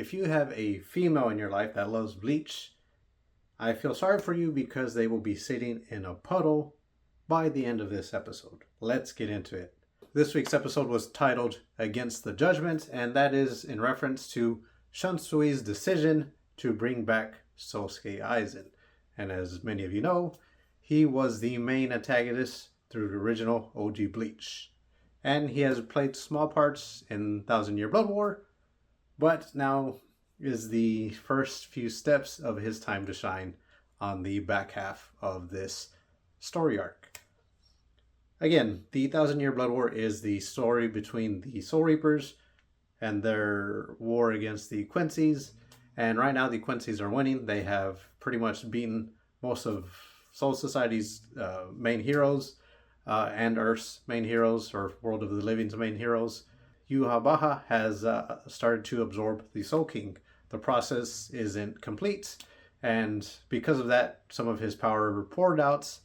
if you have a female in your life that loves bleach, I feel sorry for you because they will be sitting in a puddle by the end of this episode. Let's get into it. This week's episode was titled Against the Judgment, and that is in reference to Shunsui's decision to bring back Sosuke Aizen. And as many of you know, he was the main antagonist through the original OG Bleach. And he has played small parts in Thousand Year Blood War, but now is the first few steps of his time to shine on the back half of this story arc. Again, the Thousand Year Blood War is the story between the Soul Reapers and their war against the Quincy's. And right now the Quincy's are winning. They have pretty much beaten most of Soul Society's main heroes and Earth's main heroes, or World of the Living's main heroes. Yhwach has started to absorb the Soul King. The process isn't complete, and because of that, some of his power poured out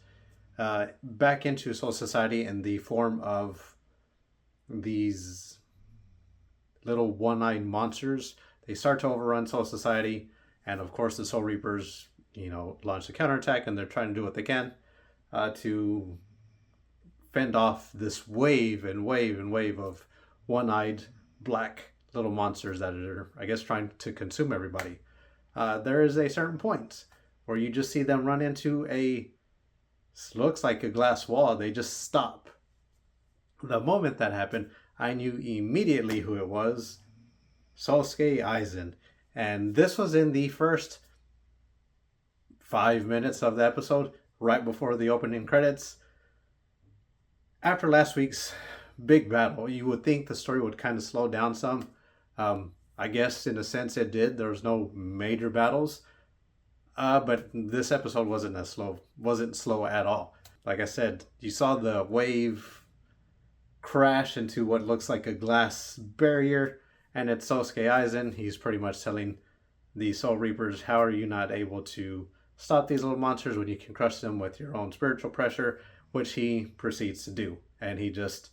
back into Soul Society in the form of these little one-eyed monsters. They start to overrun Soul Society, and of course the Soul Reapers, launch a counterattack, and they're trying to do what they can to fend off this wave and wave and wave of one-eyed black little monsters that are, I guess, trying to consume everybody. There is a certain point where you just see them run into looks like a glass wall. They just stop. The moment that happened, I knew immediately who it was. Sosuke Aizen. And this was in the first 5 minutes of the episode, right before the opening credits. After last week's big battle, you would think the story would kind of slow down some. I guess in a sense it did. There was no major battles. But this episode wasn't slow at all. Like I said, you saw the wave crash into what looks like a glass barrier, and it's Sosuke Aizen. He's pretty much telling the Soul Reapers, how are you not able to stop these little monsters when you can crush them with your own spiritual pressure, which he proceeds to do. And he just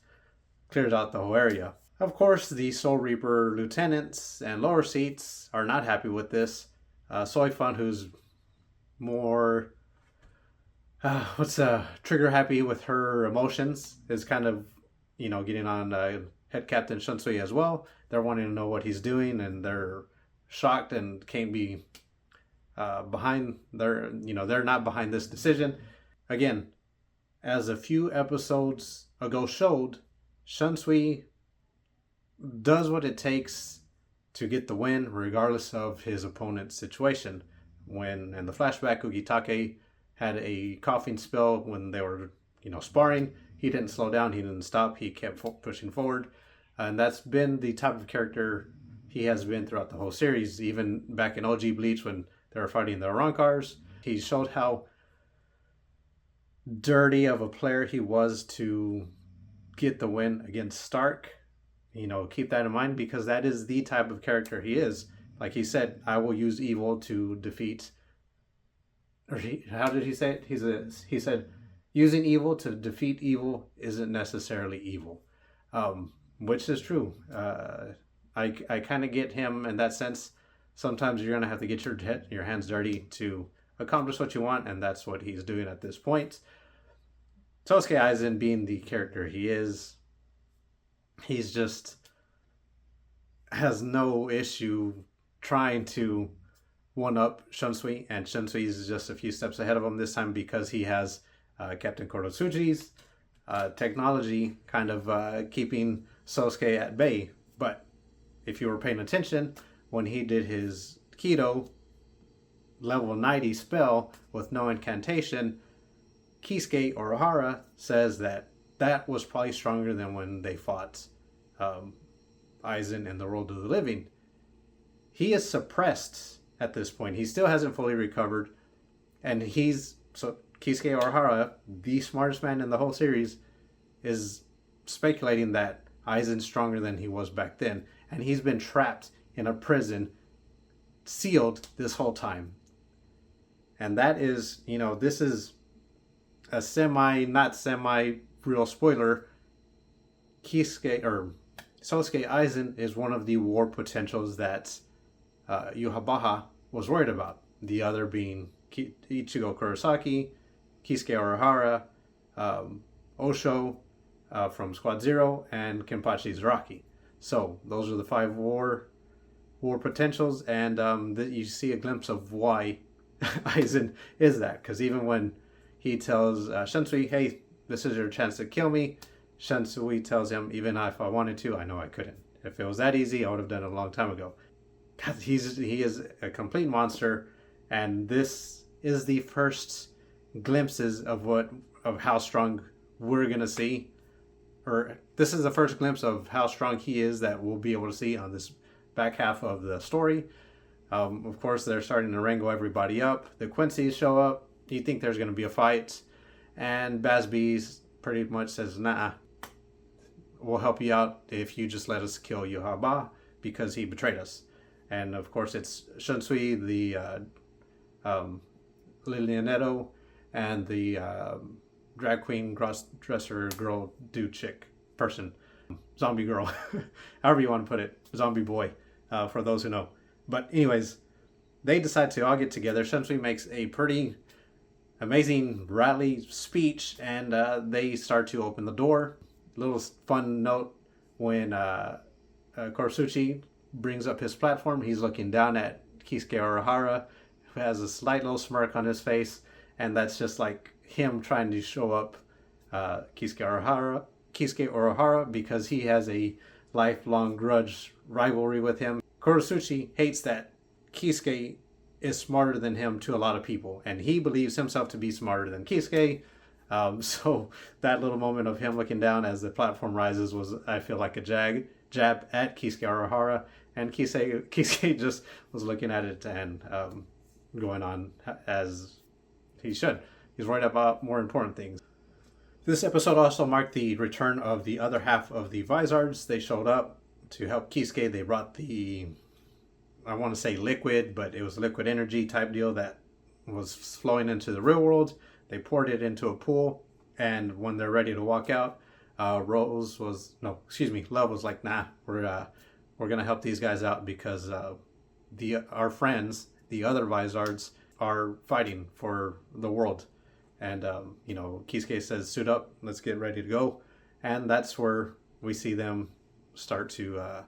clears out the whole area. Of course, the Soul Reaper lieutenants and lower seats are not happy with this. Soifun, who's more trigger happy with her emotions, is kind of getting on head captain Shunsui as well. They're wanting to know what he's doing, and they're shocked and can't be behind. They're not behind this decision. Again, as a few episodes ago showed, Shunsui does what it takes to get the win regardless of his opponent's situation. When in the flashback, Ugitake had a coughing spell when they were sparring. He didn't slow down, he didn't stop, he kept pushing forward, and that's been the type of character he has been throughout the whole series. Even back in OG Bleach when they were fighting the Arankars, he showed how dirty of a player he was to get the win against Stark. Keep that in mind, because that is the type of character he is. Like he said, I will use evil to defeat, how did he say it? He said, using evil to defeat evil isn't necessarily evil, which is true. I kind of get him in that sense. Sometimes you're going to have to get your hands dirty to accomplish what you want, and that's what he's doing at this point. Sosuke Aizen, being the character he is, he's just has no issue trying to one-up Shunsui, and Shunsui is just a few steps ahead of him this time because he has Captain Kurotsuji's technology kind of keeping Sosuke at bay. But if you were paying attention, when he did his Kido level 90 spell with no incantation, Kisuke Urahara says that was probably stronger than when they fought Aizen in the World of the Living. He is suppressed at this point. He still hasn't fully recovered, and Kisuke Urahara, the smartest man in the whole series, is speculating that Aizen's stronger than he was back then, and he's been trapped in a prison, sealed this whole time. And that is, this is a not semi real spoiler. Sosuke Aizen is one of the war potentials that Yuhabaha was worried about. The other being Ichigo Kurosaki, Kisuke Urahara, Osho from Squad Zero, and Kenpachi Zaraki. So those are the 5 war potentials, and you see a glimpse of why Aizen is that. Because even when he tells Shunsui, "Hey, this is your chance to kill me," Shunsui tells him, "Even if I wanted to, I know I couldn't. If it was that easy, I would have done it a long time ago." God, he is a complete monster, and this is the first glimpses of how strong we're gonna see, or this is the first glimpse of how strong he is that we'll be able to see on this back half of the story. Of course, they're starting to wrangle everybody up. The Quincy's show up. You think there's going to be a fight, and Bazby's pretty much says, "Nah, we'll help you out if you just let us kill Yuhaba because he betrayed us." And of course, it's Shunsui, the Lilianeto, and the drag queen cross-dresser girl dude chick person, zombie girl, however you want to put it, zombie boy, for those who know. But anyways, they decide to all get together. Shunsui makes a pretty amazing rally speech, and they start to open the door. Little fun note, when Korosuchi brings up his platform, he's looking down at Kisuke Urahara, who has a slight little smirk on his face, and that's just like him trying to show up Kisuke Urahara because he has a lifelong grudge rivalry with him. Korosuchi hates that Kisuke is smarter than him to a lot of people, and he believes himself to be smarter than Kisuke. So that little moment of him looking down as the platform rises was, I feel like, a jab at Kisuke Urahara, and Kisuke just was looking at it and going on as he should. He's worried about more important things. This episode also marked the return of the other half of the Vizards. They showed up to help Kisuke. They brought the, I want to say liquid, but it was liquid energy type deal that was flowing into the real world. They poured it into a pool, and when they're ready to walk out, Love was like, "Nah, we're gonna help these guys out because our friends, the other Vizards, are fighting for the world." And Kisuke says, "Suit up, let's get ready to go." And that's where we see them start to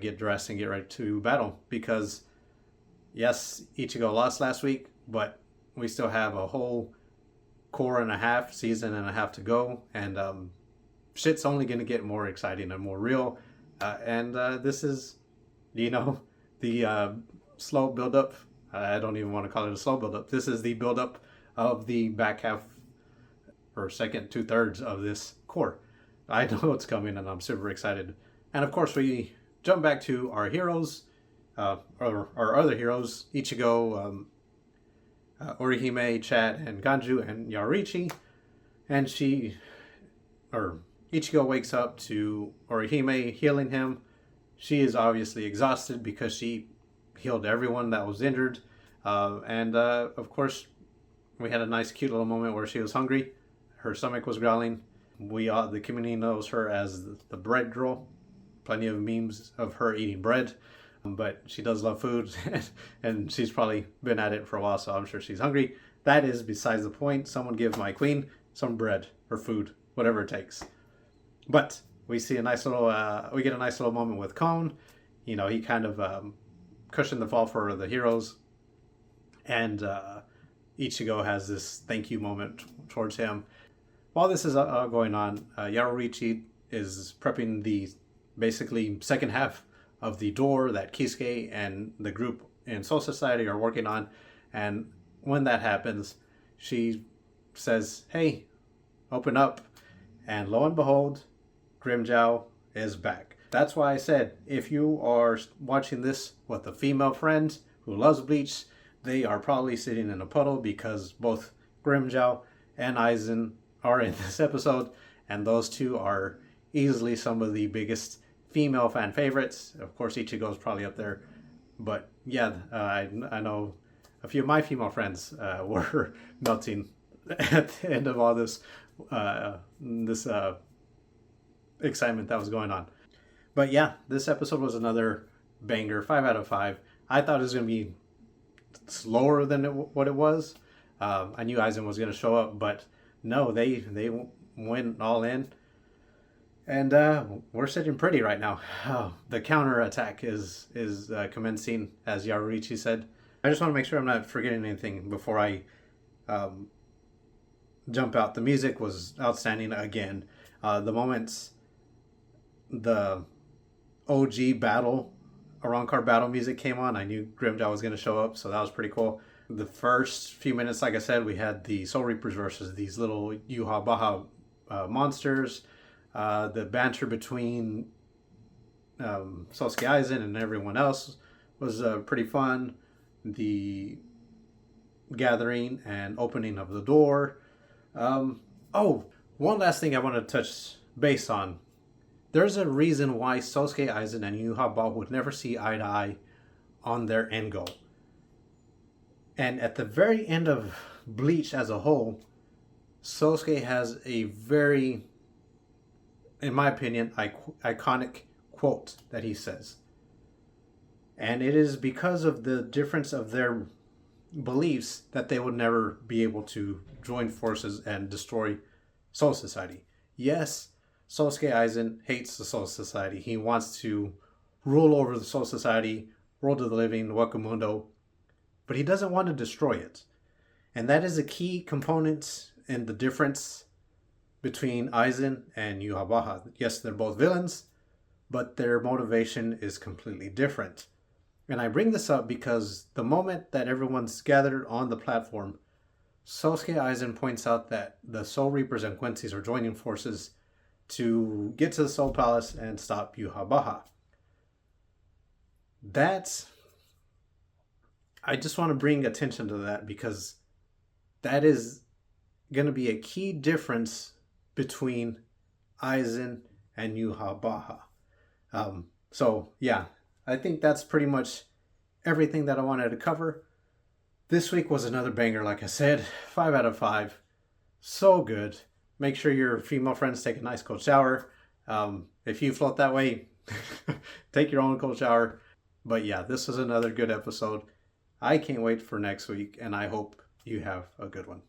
get dressed and get ready to battle, because yes, Ichigo lost last week, but we still have a whole season and a half to go, and shit's only going to get more exciting and more real, and this is the slow build-up. I don't even want to call it a slow build-up. This is the build-up of the back half, or second 2/3 of this core. I know it's coming, and I'm super excited. And of course, we jump back to our heroes, or our other heroes, Ichigo, Orihime, Chad, and Ganju, and Yarichi. And Ichigo wakes up to Orihime healing him. She is obviously exhausted because she healed everyone that was injured. And of course, we had a nice, cute little moment where she was hungry. Her stomach was growling. The community knows her as the bread girl. Plenty of memes of her eating bread. But she does love food, and she's probably been at it for a while, so I'm sure she's hungry. That is besides the point. Someone give my queen some bread or food, whatever it takes. But we see a nice little, we get a nice little moment with Kon. He kind of cushioned the fall for the heroes, and Ichigo has this thank you moment towards him. While this is going on, Yaruichi is prepping the basically second half of the door that Kisuke and the group in Soul Society are working on. And when that happens, she says, "Hey, open up." And lo and behold, Grimmjow is back. That's why I said, if you are watching this with a female friend who loves Bleach, they are probably sitting in a puddle, because both Grimmjow and Aizen are in this episode, and those two are easily some of the biggest female fan favorites. Of course, Ichigo's probably up there, but yeah, I know a few of my female friends were melting at the end of all this excitement that was going on. But yeah, this episode was another banger, 5 out of 5. I thought it was going to be slower than what it was. I knew Aizen was going to show up, but no, they went all in. And we're sitting pretty right now. Oh, the counter attack is commencing, as Yaruichi said. I just want to make sure I'm not forgetting anything before I jump out. The music was outstanding again. The moments, the OG battle, Arrancar battle music came on, I knew Grimjaw was going to show up, so that was pretty cool. The first few minutes, like I said, we had the Soul Reapers versus these little Yuha Baha monsters. The banter between Sosuke Aizen and everyone else was pretty fun. The gathering and opening of the door. One last thing I want to touch base on. There's a reason why Sosuke Aizen and Yuha Baha would never see eye to eye on their end goal. And at the very end of Bleach as a whole, Sosuke has a very, in my opinion, iconic quote that he says. And it is because of the difference of their beliefs that they would never be able to join forces and destroy Soul Society. Yes, Sosuke Aizen hates the Soul Society. He wants to rule over the Soul Society, world of the living, Wakamundo, but he doesn't want to destroy it. And that is a key component in the difference between Aizen and Yuha Baha. Yes, they're both villains, but their motivation is completely different. And I bring this up because the moment that everyone's gathered on the platform, Sosuke Aizen points out that the Soul Reapers and Quincy's are joining forces to get to the Soul Palace and stop Yuha Baha. I just want to bring attention to that because that is going to be a key difference between Aizen and Yuha Baha. So yeah, I think that's pretty much everything that I wanted to cover. This week was another banger, like I said. 5 out of 5. So good. Make sure your female friends take a nice cold shower. If you float that way, take your own cold shower. But yeah, this was another good episode. I can't wait for next week, and I hope you have a good one.